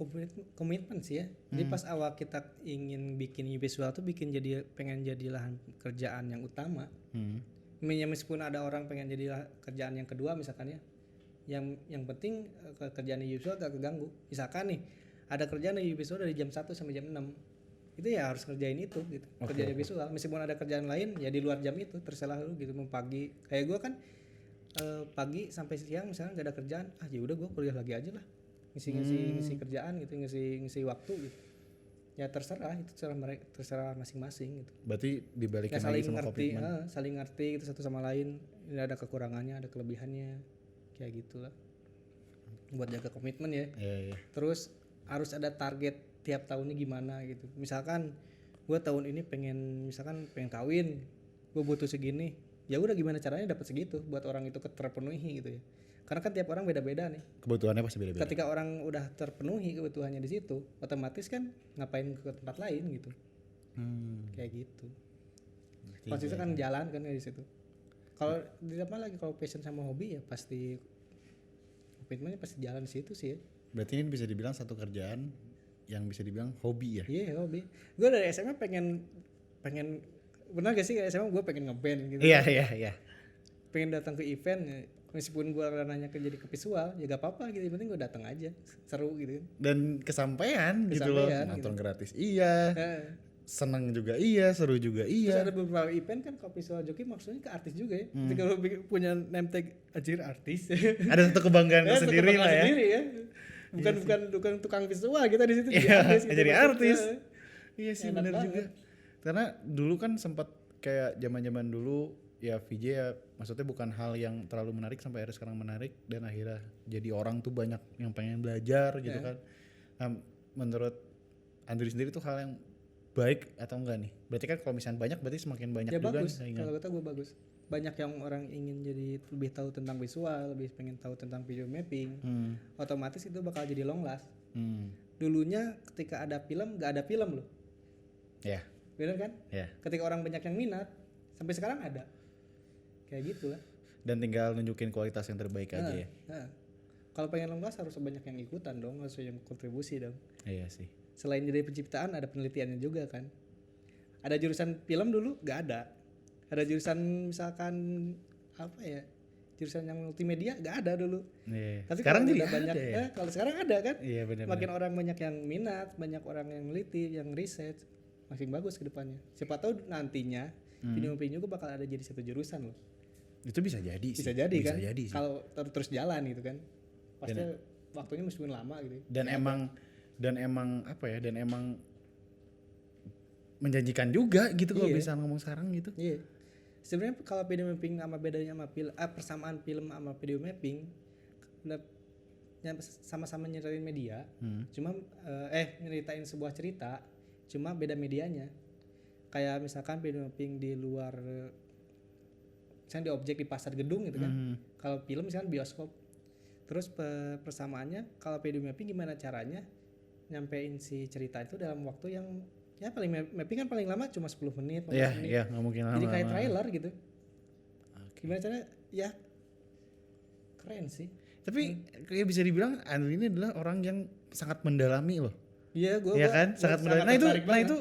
komitmen sih ya. Jadi pas awal kita ingin bikin visual tuh pengen jadi lahan kerjaan yang utama. Meskipun ada orang pengen jadi kerjaan yang kedua misalkan ya, yang penting kerjaan di visual gak keganggu. Misalkan nih ada kerjaan di visual dari jam 1 sampai jam 6, itu ya harus kerjain itu gitu. Kerjaan di visual meskipun ada kerjaan lain ya di luar jam itu terserah lu gitu. Mau pagi kayak gue kan pagi sampai siang misalnya gak ada kerjaan, ya udah gue kuliah lagi aja lah, ngisi kerjaan gitu, ngisi waktu gitu. Ya terserah, itu terserah masing-masing gitu. Berarti dibalikin Ya, lagi sama komitmen. saling ngerti gitu satu sama lain. Ini ada kekurangannya, ada kelebihannya, kayak gitulah. Buat jaga komitmen ya. Iya. Terus harus ada target tiap tahunnya gimana gitu. Misalkan gue tahun ini pengen kawin, gue butuh segini. Ya udah gimana caranya dapat segitu buat orang itu terpenuhi gitu ya. Karena kan tiap orang beda-beda nih. Kebutuhannya pasti beda-beda. Ketika orang udah terpenuhi kebutuhannya di situ, otomatis kan ngapain ke tempat lain gitu. Kayak gitu. Pas itu kan jalan kan dari situ. Kalau ditambah lagi kalau passion sama hobi ya pasti komitmennya pasti jalan di situ sih ya. Berarti ini bisa dibilang satu kerjaan yang bisa dibilang hobi ya? Iya, hobi. Gue dari SMA pengen benar gak sih kayak SMA gue pengen ngeband gitu. Iya. Pengen datang ke event ya. Meskipun gue ranahnya jadi ke visual ya gak apa-apa gitu, yang penting gue datang aja, seru gitu. Dan kesampaian gitu loh, nonton gitu. gratis iya, seneng juga iya, seru juga Terus iya. ada beberapa event kan kalau visual joki maksudnya ke artis juga ya. Ketika lo punya name tag anjir artis. Ada satu kebanggaan tersendiri lah ya. Sendiri ya. Bukan tukang visual kita di situ jadi Iya, artis. Gitu. jadi artis. Iya sih Enak benar banget. juga. Karena dulu kan sempat kayak zaman-zaman dulu ya VJ ya, maksudnya bukan hal yang terlalu menarik sampai akhirnya sekarang menarik dan akhirnya jadi orang tuh banyak yang pengen belajar gitu kan. Nah, menurut Andri sendiri tuh hal yang baik atau enggak nih? Berarti kan kalau misalnya banyak berarti semakin banyak Ya juga bagus, nih saingan. kalau kata gue bagus. Banyak yang orang ingin jadi lebih tahu tentang visual, lebih pengen tahu tentang video mapping. Otomatis itu bakal jadi long last. Dulunya ketika ada film, gak ada film loh. Ya. Bener kan? Ya. Ketika orang banyak yang minat, sampai sekarang ada. Kayak gitu lah. Dan tinggal nunjukin kualitas yang terbaik aja ya. Kalau pengen long last harus banyak yang ikutan dong, harus yang kontribusi dong. Iya sih. Selain dari penciptaan ada penelitiannya juga kan. Ada jurusan film dulu gak ada. Ada jurusan misalkan apa ya, jurusan yang multimedia gak ada dulu. Iya. Tapi Sekarang kalau jadi udah ada banyak ya. kalau sekarang ada kan. Iya benar. Makin orang banyak yang minat, banyak orang yang neliti, yang riset, makin bagus ke depannya. Siapa tahu nantinya video mapping juga bakal ada jadi satu jurusan loh. Itu bisa jadi sih. Bisa jadi kan. Jadi sih. Kalau terus jalan gitu kan. Pasti waktunya meskipun lama gitu. Dan emang apa ya? Dan emang menjanjikan juga gitu kalau bisa ngomong sekarang gitu. Iya. Sebenarnya kalau video mapping sama bedanya sama persamaan film sama video mapping sama-sama nyeritain media, cuma nyeritain sebuah cerita, cuma beda medianya. Kayak misalkan video mapping di luar, misalnya di objek di pasar gedung gitu kan. Kalau film misalkan bioskop. Terus persamaannya kalau video mapping gimana caranya nyampein si cerita itu dalam waktu yang ya paling mapping kan paling lama cuma 10 menit, 15 menit. Iya, nggak mungkin lama. Jadi kayak trailer gitu. Gimana caranya? Ya keren sih. Tapi kayak bisa dibilang Andri ini adalah orang yang sangat mendalami loh. Iya, Iya kan? Sangat mendalami. Nah itu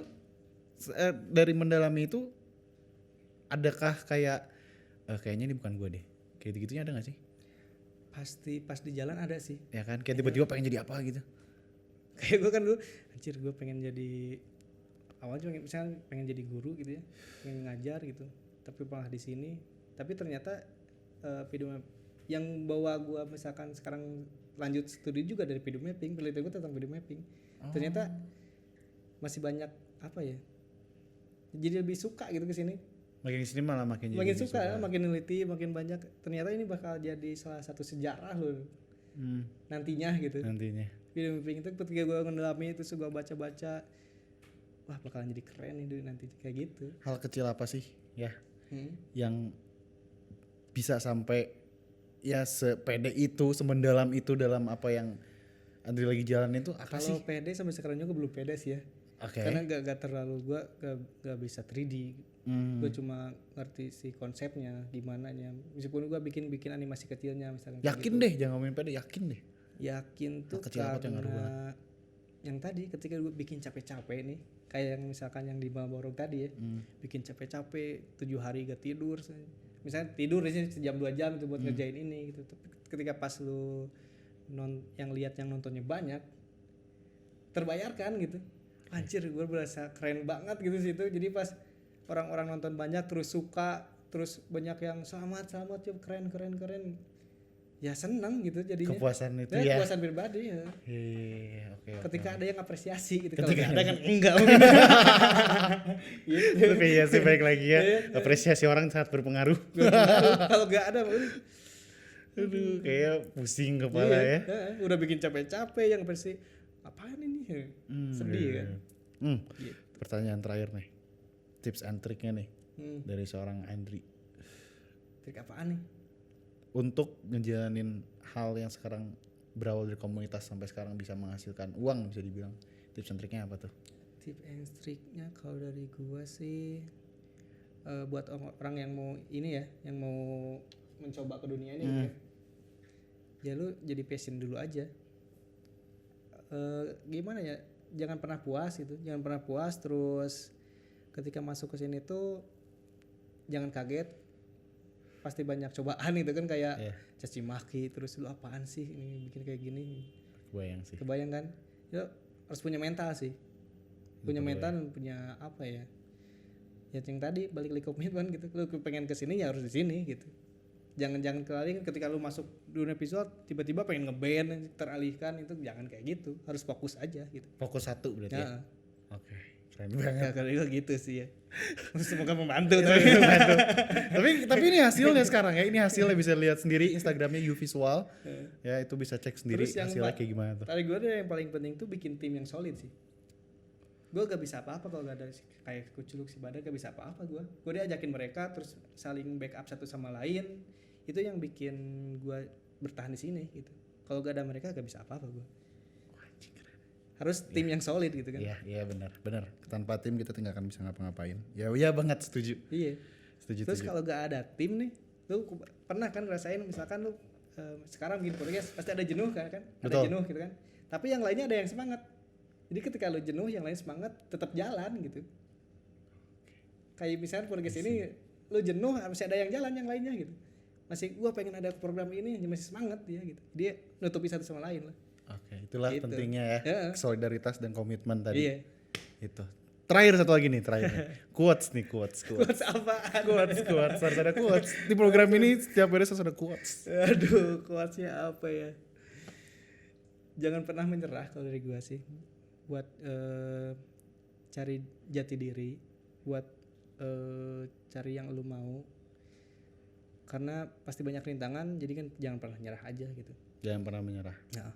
dari mendalami itu adakah kayak kayaknya ini bukan gue deh. Kayak gitunya ada nggak sih? Pasti pas di jalan ada sih. Ya kan? Kayak tiba-tiba pengen jadi apa gitu. Kayak gue kan dulu, anjir gue pengen jadi awalnya misalnya pengen jadi guru gitu ya, pengen ngajar gitu. Tapi malah di sini, tapi ternyata video yang bawa gue misalkan sekarang lanjut studi juga dari video mapping, penelitian gue tentang video mapping. Ternyata masih banyak apa ya? Jadi lebih suka gitu ke sini. Makin sini malah makin suka, makin neliti, makin banyak. Ternyata ini bakal jadi salah satu sejarah loh. Nantinya gitu. Nantinya. Video mapping itu ketika gue mendalami itu gue baca-baca, wah bakalan jadi keren nih nanti kayak gitu. Hal kecil apa sih ya yang bisa sampai ya sepede itu, semendalam itu dalam apa yang Andri lagi jalanin itu apa sih? Kalau pede sampai sekarang juga belum pede sih ya. Karena gak terlalu gue gak bisa 3D. Gue cuma ngerti si konsepnya gimana nya. Meskipun gue bikin animasi kecilnya misalnya. Yakin gitu. deh, jangan ngomongin pede, yakin deh. Yakin tuh karena yang tadi ketika gue bikin capek-capek nih, kayak yang misalkan yang di Malborok tadi ya, bikin capek-capek 7 hari gak tidur, misalnya tidur di sini sejam 2 jam itu buat ngerjain ini gitu. Tapi ketika pas lu yang nontonnya banyak, terbayarkan gitu. Anjir, gue berasa keren banget gitu situ. Jadi pas orang-orang nonton banyak terus suka, terus banyak yang selamat ya, keren. Ya senang gitu jadinya. Kepuasan itu ya. Kepuasan pribadi ya. Oke. Ketika ada yang apresiasi gitu. Ketika Kalau ada kan enggak mungkin. Gitu. Tapi ya sih baik lagi ya. Apresiasi orang sangat berpengaruh. Kalau enggak ada mungkin. Aduh, kayak pusing kepala ya. Udah bikin capek-capek yang versi apaan ini? Sedih kan. Gitu. Pertanyaan terakhir nih. Tips and triknya nih dari seorang Andri. Trik apaan nih? Untuk ngejalanin hal yang sekarang berawal dari komunitas sampai sekarang bisa menghasilkan uang, bisa dibilang. Tips and triknya apa tuh? Tips and triknya kalau dari gua sih buat orang yang mau ini ya, yang mau mencoba ke dunia ini ya lu jadi passion dulu aja. Gimana ya, jangan pernah puas gitu, terus ketika masuk ke sini tuh jangan kaget, pasti banyak cobaan itu kan, kayak caci maki, terus lu apaan sih ini bikin kayak gini. Kebayang kan, ya harus punya mental sih, mental, punya apa ya yang tadi balik lagi komitmen gitu. Lu pengen kesini ya harus di sini gitu. Jangan kelari ketika lu masuk dunia visual tiba-tiba pengen ngeband, teralihkan, itu jangan kayak gitu, harus fokus aja gitu. Fokus satu berarti ya? Oke, keren banget. Ya kalau gitu sih ya. Semoga membantu. Tapi ini hasilnya sekarang ya, ini hasilnya bisa lihat sendiri Instagramnya Uvisual. Ya itu bisa cek sendiri hasilnya kayak gimana tuh. Tadi gue ada yang paling penting tuh bikin tim yang solid sih. Gue gak bisa apa-apa kalau gak ada kayak Kuculuk si Badak, gak bisa apa-apa gue diajakin mereka terus saling backup satu sama lain. Itu yang bikin gue bertahan di sini gitu. Kalau gak ada mereka gak bisa apa-apa gue. Harus tim yang solid gitu kan. Iya benar. Tanpa tim kita tidak akan bisa ngapa-ngapain. Ya banget, setuju. Iya. Terus kalau gak ada tim nih, lu pernah kan ngerasain misalkan lu sekarang bikin podcast pasti ada jenuh kan? Ada jenuh gitu kan. Tapi yang lainnya ada yang semangat. Jadi ketika lu jenuh, yang lain semangat, tetap jalan gitu. Kayak misalnya podcast ini lu jenuh, masih ada yang jalan yang lainnya gitu. Masih gua pengen ada program ini, masih semangat dia gitu. Dia nutupi satu sama lain lah. Oke, itulah gitu. Pentingnya ya, solidaritas dan komitmen tadi. Iya. Itu. Terakhir satu lagi nih, quotes nih. Quotes apaan? Quotes, harus ada quotes. Di program ini setiap hari harus ada quotes. Aduh, quotesnya apa ya? Jangan pernah menyerah kalau dari gua sih. Buat cari jati diri, buat cari yang lu mau. Karena pasti banyak rintangan, jadi kan jangan pernah nyerah aja gitu. Jangan pernah menyerah. Ya.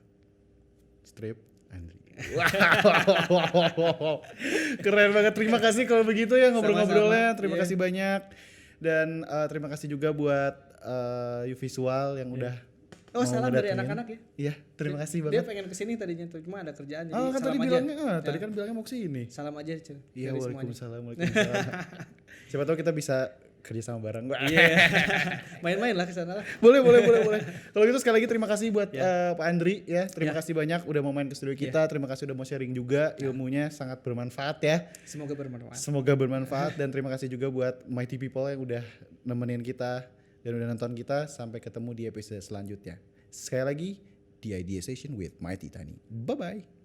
Strip Andri. Wow. Keren banget. Terima kasih kalau begitu ya ngobrol-ngobrolnya. Terima kasih banyak. Dan terima kasih juga buat Uvisual yang udah salam dari anak-anak ya. Iya, terima kasih banget. Dia pengen kesini tadinya, cuma ada kerjaan jadi kan tadi bilangnya, tadi kan bilangnya mau kesini. Salam aja, Iya, waalaikumsalam. Siapa tahu kita bisa kerja sama bareng. Iya. Main-main lah ke sana lah. Boleh. Kalau gitu sekali lagi terima kasih buat Pak Andri ya. Terima kasih banyak udah mau main ke studio kita. Terima kasih udah mau sharing juga, ilmunya sangat bermanfaat ya. Semoga bermanfaat dan terima kasih juga buat Mighty People yang udah nemenin kita dan udah nonton kita. Sampai ketemu di episode selanjutnya. Sekali lagi, The Idea Session with Mighty Tani. Bye-bye.